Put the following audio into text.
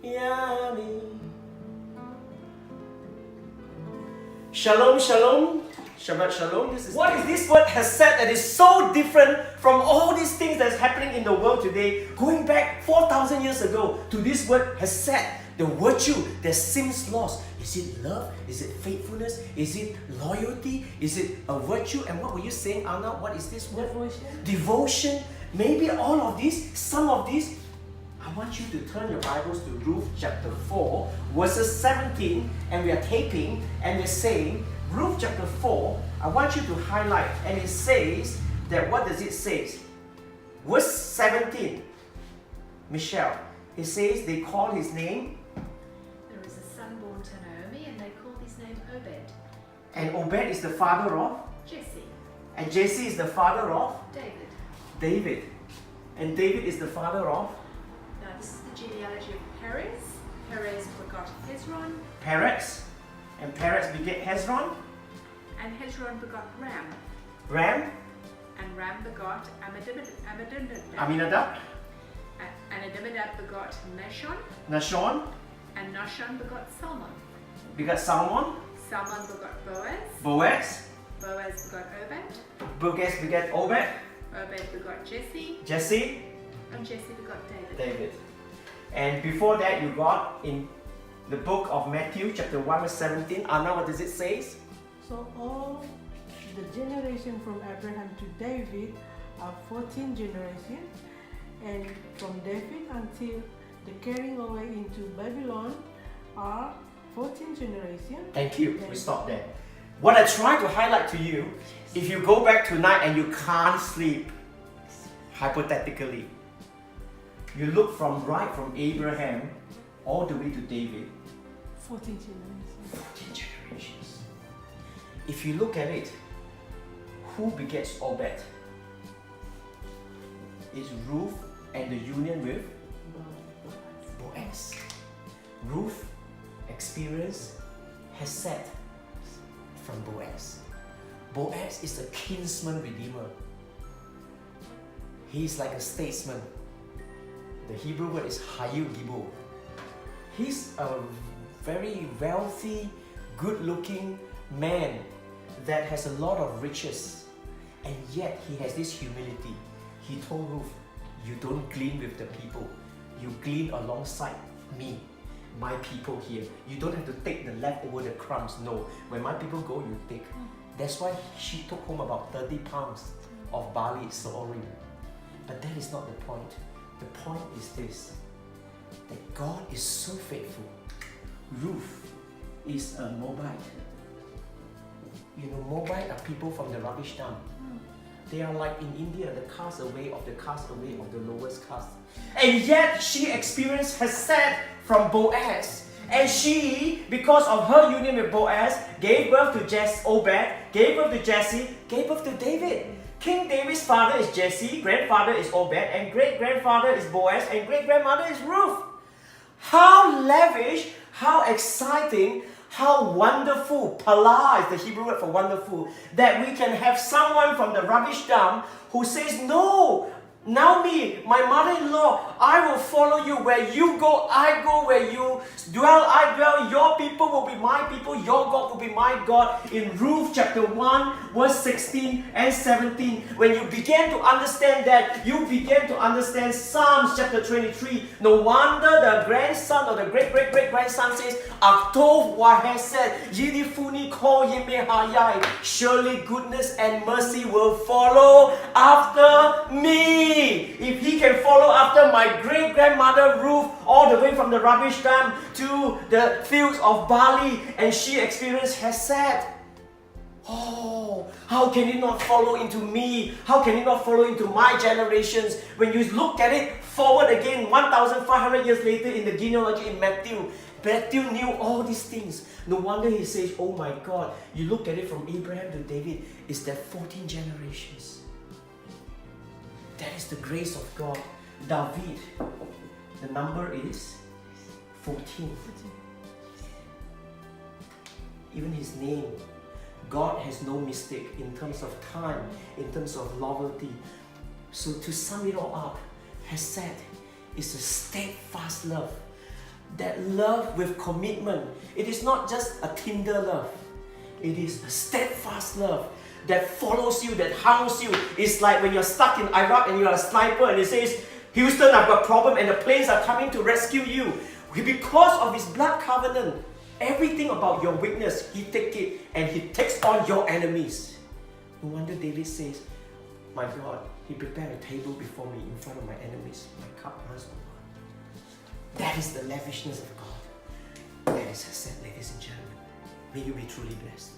Yummy. Shalom, shalom. Shabbat shalom. What is this word hesed that is so different from all these things that's happening in the world today, going back 4,000 years ago to this word hesed, the virtue that seems lost. Is it love? Is it faithfulness? Is it loyalty? Is it a virtue? And what were you saying, Anna? What is this word? Devotion. Maybe all of these, some of these. I want you to turn your Bibles to Ruth chapter 4, verses 17, and we are taping, and we're saying, Ruth chapter 4, I want you to highlight, and it says that, what does it say? Verse 17, Michelle, it says they call his name. There is a son born to Naomi, and they called his name Obed. And Obed is the father of? Jesse. And Jesse is the father of? David. David. And David is the father of? Now this is the genealogy of Perez. Perez begot Hezron. Perez. And Perez begat Hezron. And Hezron begot Ram. Ram. And Ram begot Amminadab. Aminadab. And Amminadab begot Nashon. Nashon. And Nashon begot Salmon. Begat Salmon. Salmon begot Boaz. Boaz. Boaz begot Obed. Boaz begat Obed. Obed begot Jesse. Jesse. And Jesse begot David. David. And before that you got in the book of Matthew chapter 1 verse 17. Anna, what does it say? So all the generation from Abraham to David are 14 generations, and from David until the carrying away into Babylon are 14 generations. Thank you. We stop there. What I try to highlight to you, if you go back tonight and you can't sleep, hypothetically, you look right from Abraham all the way to David. 14 generations. 14 generations. If you look at it, who begets Obed? Is Ruth and the union with Boaz. Ruth experienced hesed from Boaz. Boaz is a kinsman redeemer. He is like a statesman. The Hebrew word is Hayil Gibo. He's a very wealthy, good-looking man that has a lot of riches, and yet he has this humility. He told Ruth, you don't glean with the people, you glean alongside me, my people here. You don't have to take the leftover, the crumbs. No, when my people go, you take. That's why she took home about 30 pounds of barley sorry. But that is not the point. The point is this, that God is so faithful. Ruth is a Moabite. You know, Moabite are people from the rubbish dump. They are like in India, the castaway of the lowest caste. And yet she experienced hesed from Boaz. And she, because of her union with Boaz, gave birth to Obed, gave birth to Jesse, gave birth to David. King David's father is Jesse, grandfather is Obed, and great-grandfather is Boaz, and great-grandmother is Ruth. How lavish, how exciting, how wonderful, pala is the Hebrew word for wonderful, that we can have someone from the rubbish dump who says, no, Naomi, my mother-in-law, I will follow you. Where you go, I go. Where you dwell, I dwell. Your people will be my people. Your God will be my God. In Ruth chapter 1, verse 16 and 17, when you begin to understand that, you begin to understand Psalms chapter 23. No wonder the grandson or the great-great-great-grandson says, Aktov wahesed, yidifuni ko yimehayai. Surely goodness and mercy will follow after me. If he can follow after my great-grandmother Ruth all the way from the rubbish dump to the fields of barley, and she experienced hesed. Oh, how can it not follow into me? How can it not follow into my generations? When you look at it forward again, 1,500 years later in the genealogy in Matthew, Matthew knew all these things. No wonder he says, oh my God, you look at it from Abraham to David, it's that 14 generations. That is the grace of God. David, the number is 14. Even his name, God has no mistake in terms of time, in terms of loyalty. So to sum it all up, hesed is a steadfast love, That love with commitment. It is not just a Tinder love. It is a steadfast love that follows you, that hounds you. It's like when you're stuck in Iraq and you're a sniper and it says, Houston, I've got a problem, and the planes are coming to rescue you. Because of his blood covenant, everything about your weakness, he takes it and he takes on your enemies. No wonder David says, my God, he prepared a table before me in front of my enemies. My cup runs over. That is the lavishness of God. That is said, ladies and gentlemen. May you be truly blessed.